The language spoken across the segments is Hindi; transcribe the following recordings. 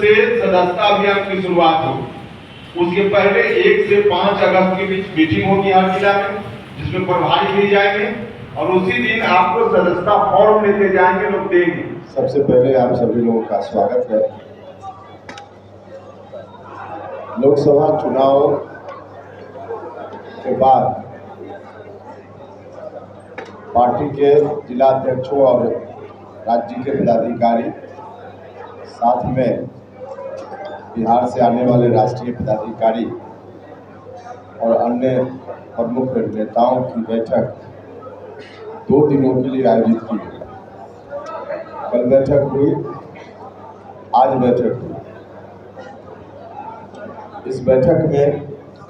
से सदस्यता अभियान की शुरुआत हो। उसके पहले 1 से 5 अगस्त के बीच मीटिंग होगी हर जिला में, जिसमें प्रभारी भी जाएंगे और उसी दिन आपको सदस्यता फॉर्म लेके जाएंगे, लोग देंगे। सबसे पहले आप सभी लोगों का स्वागत है। लोकसभा चुनाव के बाद पार्टी के जिला अध्यक्षों और राज्य के पदाधिकारी, साथ में बिहार से आने वाले राष्ट्रीय पदाधिकारी और अन्य प्रमुख नेताओं की बैठक 2 दिनों के लिए आयोजित की गई। कल बैठक हुई, आज बैठक हुई। इस बैठक में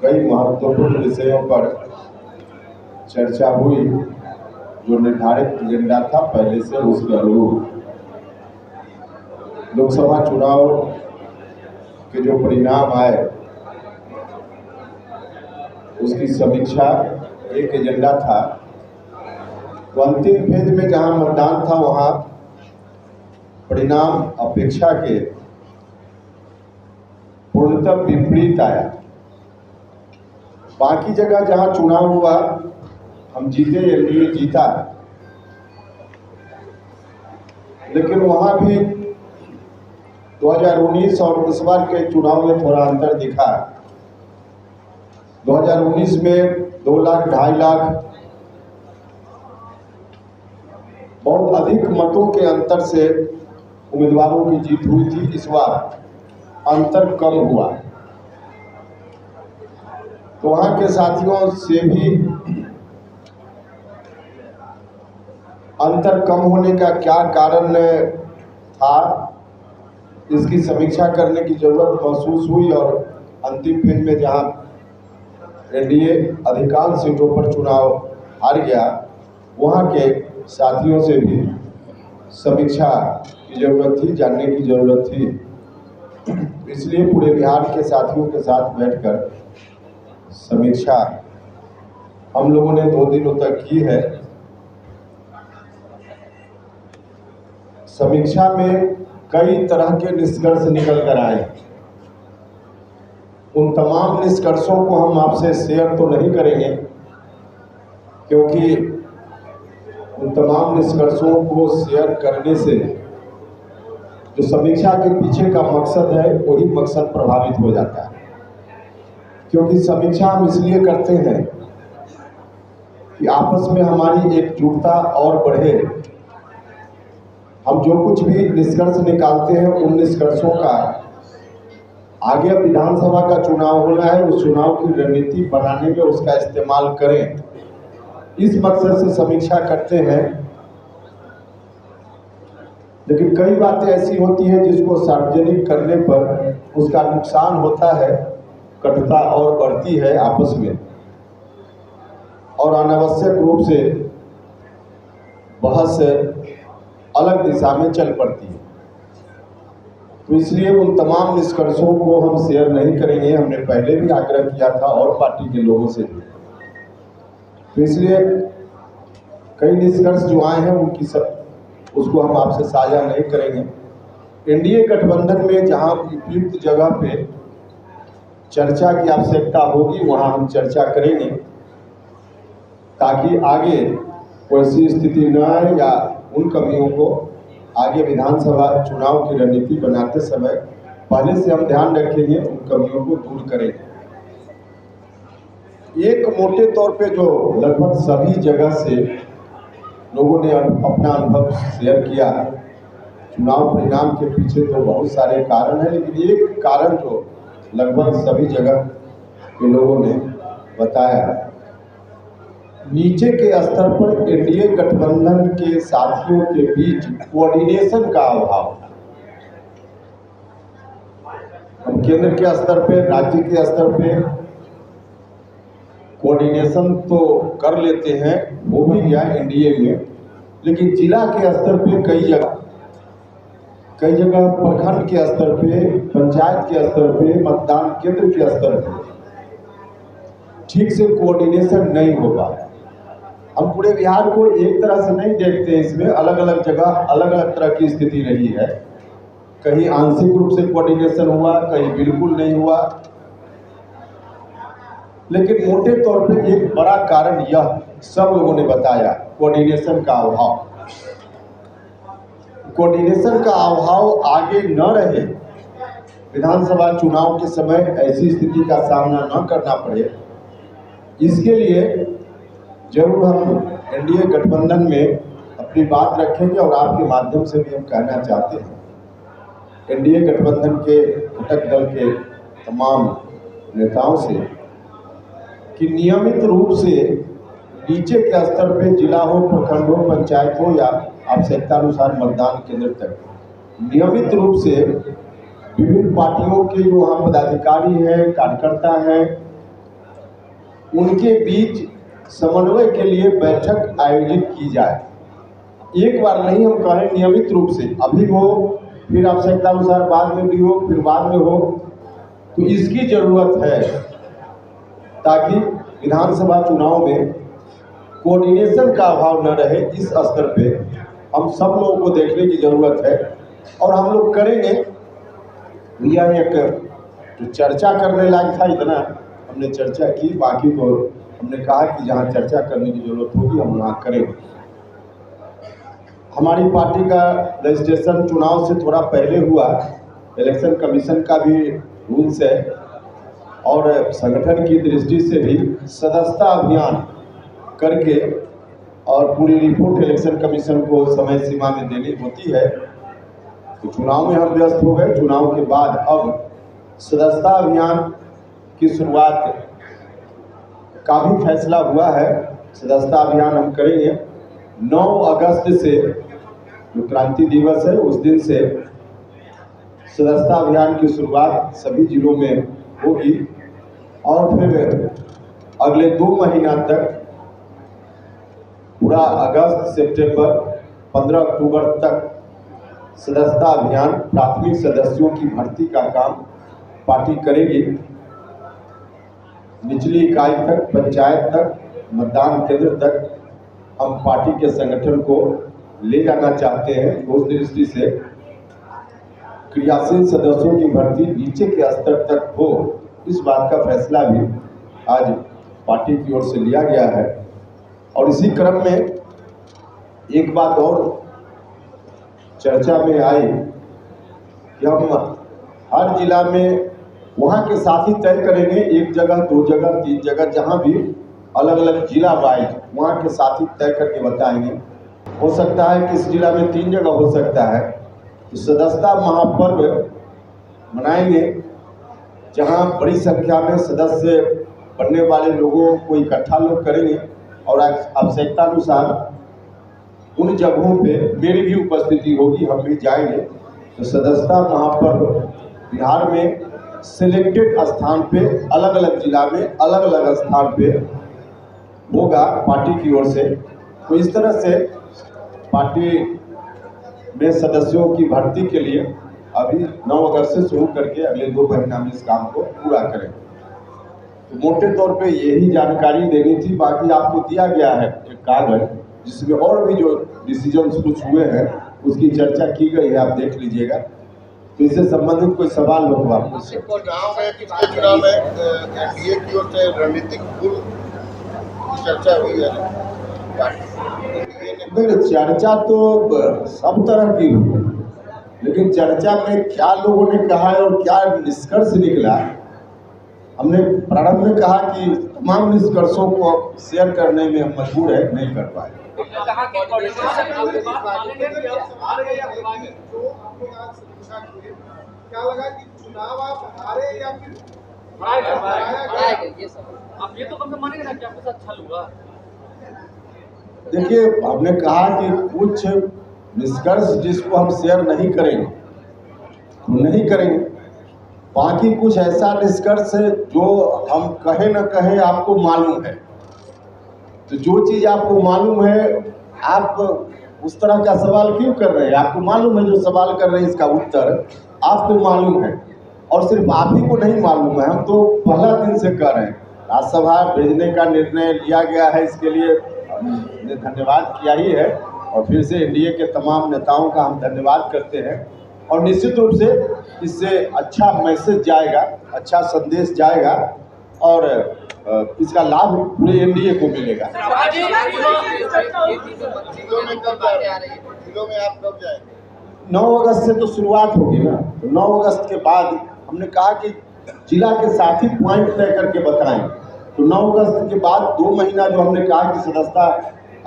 कई महत्वपूर्ण विषयों पर चर्चा हुई। जो निर्धारित एजेंडा था पहले से, उसके अनुरूप लोकसभा चुनाव के जो परिणाम आए उसकी समीक्षा एक एजेंडा था। तो अंतिम फेज में जहां मतदान था वहां परिणाम अपेक्षा के पूर्णतः विपरीत आया। बाकी जगह जहां चुनाव हुआ हम जीते, एनडीए जीता, लेकिन वहां भी 2019 और इस बार के चुनाव में थोड़ा अंतर दिखा। 2019 में 2 लाख 2.5 लाख बहुत अधिक मतों के अंतर से उम्मीदवारों की जीत हुई थी। इस बार अंतर कम हुआ। तो वहां के साथियों से भी अंतर कम होने का क्या कारण था, इसकी समीक्षा करने की जरूरत महसूस हुई। और अंतिम फेज में जहां एनडीए अधिकांश सीटों पर चुनाव हार गया, वहां के साथियों से भी समीक्षा की जरूरत थी, जानने की जरूरत थी। इसलिए पूरे बिहार के साथियों के साथ बैठकर समीक्षा हम लोगों ने 2 दिनों तक की है। समीक्षा में कई तरह के निष्कर्ष निकल कर आए। उन तमाम निष्कर्षों को हम आपसे शेयर तो नहीं करेंगे, क्योंकि उन तमाम निष्कर्षों को शेयर करने से जो समीक्षा के पीछे का मकसद है वही मकसद प्रभावित हो जाता है। क्योंकि समीक्षा हम इसलिए करते हैं कि आपस में हमारी एकजुटता और बढ़े। हम जो कुछ भी निष्कर्ष निकालते हैं उन निष्कर्षों का आगे विधानसभा का चुनाव होना है, उस चुनाव की रणनीति बनाने में उसका इस्तेमाल करें, इस मकसद से समीक्षा करते हैं। लेकिन कई बातें ऐसी होती हैं जिसको सार्वजनिक करने पर उसका नुकसान होता है, कटुता और बढ़ती है आपस में, और अनावश्यक रूप से बहस अलग दिशा में चल पड़ती है। तो इसलिए उन तमाम निष्कर्षों को हम शेयर नहीं करेंगे। हमने पहले भी आग्रह किया था और पार्टी के लोगों से भी। तो इसलिए कई निष्कर्ष जो आए हैं उसको हम आपसे साझा नहीं करेंगे। एनडीए गठबंधन में जहां उपयुक्त जगह पे चर्चा की आवश्यकता होगी वहां हम चर्चा करेंगे, ताकि आगे वैसी स्थिति न आए या उन कमियों को आगे विधानसभा चुनाव की रणनीति बनाते समय पहले से हम ध्यान रखेंगे, उन कमियों को दूर करेंगे। एक मोटे तौर पे जो लगभग सभी जगह से लोगों ने अपना अनुभव शेयर किया, चुनाव परिणाम के पीछे तो बहुत सारे कारण हैं, लेकिन एक कारण जो लगभग सभी जगह के लोगों ने बताया, नीचे के स्तर पर एनडीए गठबंधन के साथियों के बीच कोऑर्डिनेशन का अभाव। हम केंद्र के स्तर पे, राज्य के स्तर पे कोऑर्डिनेशन तो कर लेते हैं, वो भी गया एनडीए में, लेकिन जिला के स्तर पे कई जगह प्रखंड के स्तर पे, पंचायत के स्तर पे, मतदान केंद्र के स्तर पे ठीक से कोऑर्डिनेशन नहीं हो पाया। हम पूरे बिहार को एक तरह से नहीं देखते, इसमें अलग अलग जगह अलग अलग तरह की स्थिति रही है। कहीं आंशिक रूप से कोऑर्डिनेशन हुआ, कहीं बिल्कुल नहीं हुआ। लेकिन मोटे तौर पे एक बड़ा कारण यह सब लोगों ने बताया, कोऑर्डिनेशन का अभाव। कोऑर्डिनेशन का अभाव आगे न रहे, विधानसभा चुनाव के समय ऐसी स्थिति का सामना न करना पड़े, इसके लिए जरूर हम एनडीए गठबंधन में अपनी बात रखेंगे। और आपके माध्यम से भी हम कहना चाहते हैं एनडीए गठबंधन के घटक दल के तमाम नेताओं से कि नियमित रूप से नीचे के स्तर पे जिला हो, प्रखंड हो, पंचायत हो या आवश्यकतानुसार मतदान केंद्र तक नियमित रूप से विभिन्न पार्टियों के जो वहाँ पदाधिकारी हैं, कार्यकर्ता हैं, उनके बीच समन्वय के लिए बैठक आयोजित की जाए। एक बार नहीं, हम कह रहे नियमित रूप से, अभी हो फिर आवश्यकतानुसार बाद में भी हो, फिर बाद में हो, तो इसकी जरूरत है ताकि विधानसभा चुनाव में कोऑर्डिनेशन का अभाव न रहे। इस स्तर पे हम सब लोगों को देखने की जरूरत है और हम लोग करेंगे। यह एक जो चर्चा करने लायक था, इतना हमने चर्चा की, बाकी तो हमने कहा कि जहाँ चर्चा करने की जरूरत होगी हम वहाँ करेंगे। हमारी पार्टी का रजिस्ट्रेशन चुनाव से थोड़ा पहले हुआ, इलेक्शन कमीशन का भी रूल्स है और संगठन की दृष्टि से भी सदस्यता अभियान करके और पूरी रिपोर्ट इलेक्शन कमीशन को समय सीमा में देनी होती है। तो चुनाव में हम व्यस्त हो गए। चुनाव के बाद अब सदस्यता अभियान की शुरुआत का भी फैसला हुआ है। सदस्यता अभियान हम करेंगे 9 अगस्त से, जो क्रांति दिवस है उस दिन से सदस्यता अभियान की शुरुआत सभी जिलों में होगी और फिर अगले 2 महीना तक पूरा अगस्त, सितंबर, 15 अक्टूबर तक सदस्यता अभियान, प्राथमिक सदस्यों की भर्ती का काम पार्टी करेगी। निचली इकाई तक, पंचायत तक, मतदान केंद्र तक हम पार्टी के संगठन को ले जाना चाहते हैं। उस दृष्टि से क्रियाशील सदस्यों की भर्ती नीचे के स्तर तक हो, इस बात का फैसला भी आज पार्टी की ओर से लिया गया है। और इसी क्रम में एक बात और चर्चा में आई कि हम हर जिला में वहाँ के साथ ही तय करेंगे, 1 जगह, 2 जगह, 3 जगह, जहाँ भी अलग अलग जिला वाइज वहाँ के साथ ही तय करके बताएंगे। हो सकता है किस जिला में 3 जगह हो सकता है। तो सदस्यता महापर्व मनाएंगे जहाँ बड़ी संख्या में सदस्य बनने वाले लोगों को इकट्ठा लोग करेंगे और आवश्यकतानुसार उन जगहों पे मेरी भी उपस्थिति होगी, हम भी जाएंगे। तो सदस्यता महापर्व बिहार में सिलेक्टेड स्थान पे, अलग अलग जिला में अलग अलग स्थान पे होगा पार्टी की ओर से। तो इस तरह से पार्टी में सदस्यों की भर्ती के लिए अभी 9 अगस्त से शुरू करके अगले 2 महीना में इस काम को पूरा करें। तो मोटे तौर पे यही जानकारी देनी थी। बाकी आपको दिया गया है एक कागज जिसमें और भी जो डिसीजंस कुछ हुए हैं उसकी चर्चा की गई है, आप देख लीजिएगा। तो इससे संबंधित कोई सवाल हो तो आप पूछ सकते हैं। चुनाव में, पिछले चुनाव में एनडीए की ओर से रणनीतिक पुल की चर्चा हुई है। चर्चा तो सब तरह की हुई, लेकिन चर्चा में क्या लोगों ने कहा है और क्या निष्कर्ष निकला, हमने प्रारंभ में कहा कि तमाम निष्कर्षों को शेयर करने में हम मजबूर है, नहीं कर पाए। क्या लगा कि चुनाव आप हारे या फिर आप ये तो कम से मानेंगे ना कि आपके साथ छल हुआ? देखिए, हमने कहा कि कुछ निष्कर्ष जिसको हम शेयर नहीं करेंगे तो नहीं करेंगे, बाकी कुछ ऐसा निष्कर्ष है जो हम कहे न कहे आपको मालूम है। तो जो चीज़ आपको मालूम है, आप उस तरह का सवाल क्यों कर रहे हैं? आपको मालूम है, जो सवाल कर रहे हैं इसका उत्तर आपको मालूम है और सिर्फ आप ही को नहीं मालूम है। हम तो पहला दिन से कर रहे हैं, राज्यसभा भेजने का निर्णय लिया गया है, इसके लिए हमने धन्यवाद किया ही है और फिर से एनडीए के तमाम नेताओं का हम धन्यवाद करते हैं और निश्चित रूप से इससे अच्छा मैसेज जाएगा, अच्छा संदेश जाएगा और इसका लाभ पूरे एनडीए को मिलेगा। जिलों में कब जा रहे हैं? जिलों में आप कब जाएंगे? 9 अगस्त से तो शुरुआत होगी ना, तो 9 अगस्त के बाद हमने कहा कि जिला के साथी पॉइंट तय करके बताएं। तो 9 अगस्त के बाद 2 महीना जो हमने कहा कि सदस्यता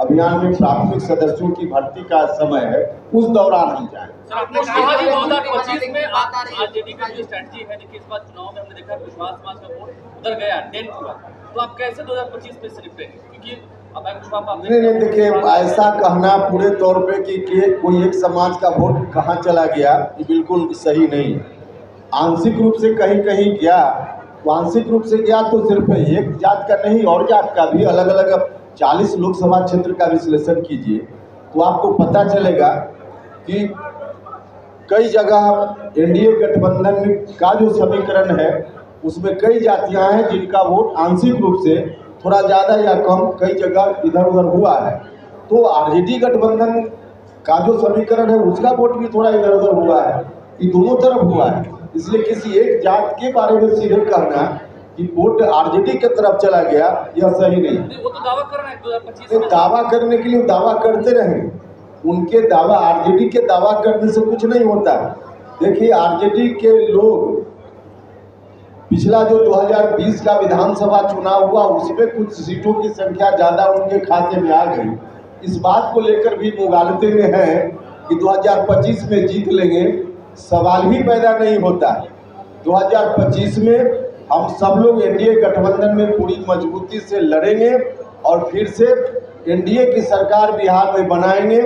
अभियान में प्राथमिक सदस्यों की भर्ती का समय है, उस दौरान हम जाएं। सर, आपने कहा कि 2025 में आरजेडी का जो स्ट्रेटजी है, देखिए इस बार चुनाव में हमने देखा विश्वास समाज का वोट उधर गया, डेंट हुआ, तो आप कैसे 2025 में से निपटेंगे? क्योंकि अब नहीं, देखिए ऐसा कहना पूरे तौर पे कि कोई एक समाज का वोट कहाँ चला गया, ये बिल्कुल सही नहीं है। आंशिक रूप से कहीं कहीं गया, तो आंशिक रूप से गया तो सिर्फ एक जात का नहीं और जात का भी, अलग अलग 40 लोकसभा क्षेत्र का विश्लेषण कीजिए तो आपको पता चलेगा कि कई जगह एनडीए गठबंधन का जो समीकरण है उसमें कई जातियां हैं जिनका वोट आंशिक रूप से थोड़ा ज़्यादा या कम कई जगह इधर उधर हुआ है। तो आरजेडी गठबंधन का जो समीकरण है उसका वोट भी थोड़ा इधर उधर हुआ है, ये दोनों तरफ हुआ है। इसलिए किसी एक जात के बारे में सीधे कहना कि वोट आरजेडी की तरफ चला गया, यह सही नहीं। वो तो दावा कर रहे हैं 2025 में। दावा करने के लिए दावा करते रहे, उनके दावा, आरजेडी के दावा करने से कुछ नहीं होता। देखिए आरजेडी के लोग पिछला जो 2020 का विधानसभा चुनाव हुआ उसमें कुछ सीटों की संख्या ज़्यादा उनके खाते में आ गई। इस बात को लेकर भी मुगालते में है कि 2025 में जीत लेंगे, सवाल ही पैदा नहीं होता। 2025 में हम सब लोग एनडीए गठबंधन में पूरी मजबूती से लड़ेंगे और फिर से एनडीए की सरकार बिहार में बनाएंगे।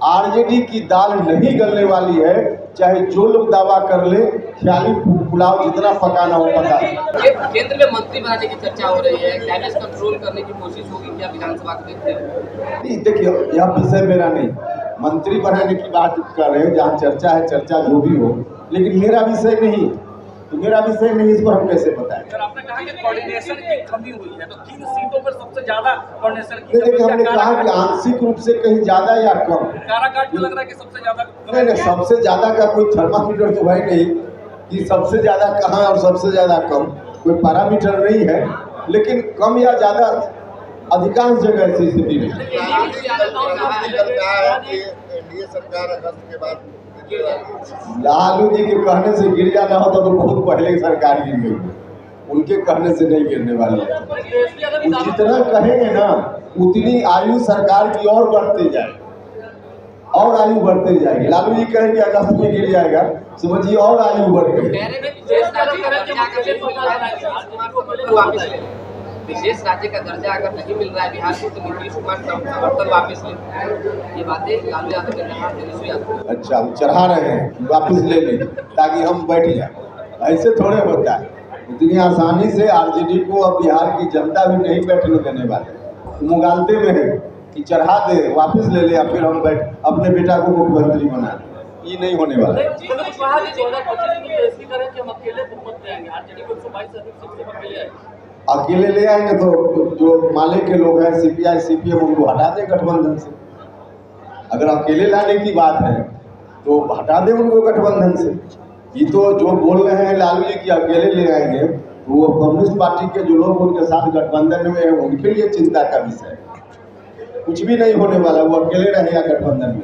आरजेडी की दाल नहीं गलने वाली है, चाहे जो लोग दावा कर ले, ख्याली पुलाव जितना पकाना हो पका। केंद्र में मंत्री बनाने की चर्चा हो रही है, कैबिनेट कंट्रोल करने की कोशिश होगी क्या विधानसभा के नहीं, देखिए यह विषय मेरा नहीं, मंत्री बनाने की बात कर रहे हैं, जहाँ चर्चा है, चर्चा जो भी हो, लेकिन मेरा विषय नहीं, तो मेरा विषय नहीं, इस पर हम कैसे बताएं। सर, आपने कहा कि कोऑर्डिनेशन की कमी हुई है, तो 3 सीटों पर सबसे ज्यादा कोऑर्डिनेशन की देखिए हमने कहा कि आंशिक रूप से कहीं ज्यादा या कम। काराकाट में लग रहा है कि सबसे ज्यादा नहीं, सबसे ज्यादा का कोई थर्मामीटर तो भाई नहीं कि सबसे ज्यादा कहाँ और सबसे ज्यादा कम, कोई पैरामीटर नहीं है, लेकिन कम या ज्यादा अधिकांश जगह ऐसी स्थिति नहीं। एनडीए सरकार अगस्त के बाद लालू जी के कहने से गिर जाना होता तो बहुत पहले की सरकार गिर गई, उनके कहने से नहीं गिरने वाली है। वो जितना कहेंगे ना उतनी आयु सरकार की और बढ़ते जाए, और आयु बढ़ते जाएगी। लालू जी कहेंगे अगस्त में गिर जाएगा, समझिए और आयु बढ़ गई। विशेष राज्य का दर्जा अगर नहीं मिल रहा है बिहार को तो नीतीश कुमार समर्थन वापस ले, ये बातें लालू यादव के कहा तेजस्वी यादव। अच्छा, हम चढ़ा रहे हैं वापस ले लें ताकि हम बैठ जाए, ऐसे थोड़े होता है। इतनी आसानी से आरजेडी को अब बिहार की जनता भी नहीं बैठने देने वाले, मुगालते में है कि चढ़ा दे वापस ले ले या फिर हम अपने बेटा को मुख्यमंत्री बना दें, ये नहीं होने वाला। अकेले ले आएंगे तो जो माले के लोग हैं सीपीआई सीपीएम उनको हटा दें गठबंधन से। अगर अकेले लाने की बात है तो हटा दें उनको गठबंधन से। ये तो जो बोल रहे हैं लालू जी की अकेले ले आएंगे, तो वो कम्युनिस्ट पार्टी के जो लोग उनके साथ गठबंधन में है उनके लिए चिंता का विषय है। कुछ भी नहीं होने वाला, वो अकेले रहे या गठबंधन में।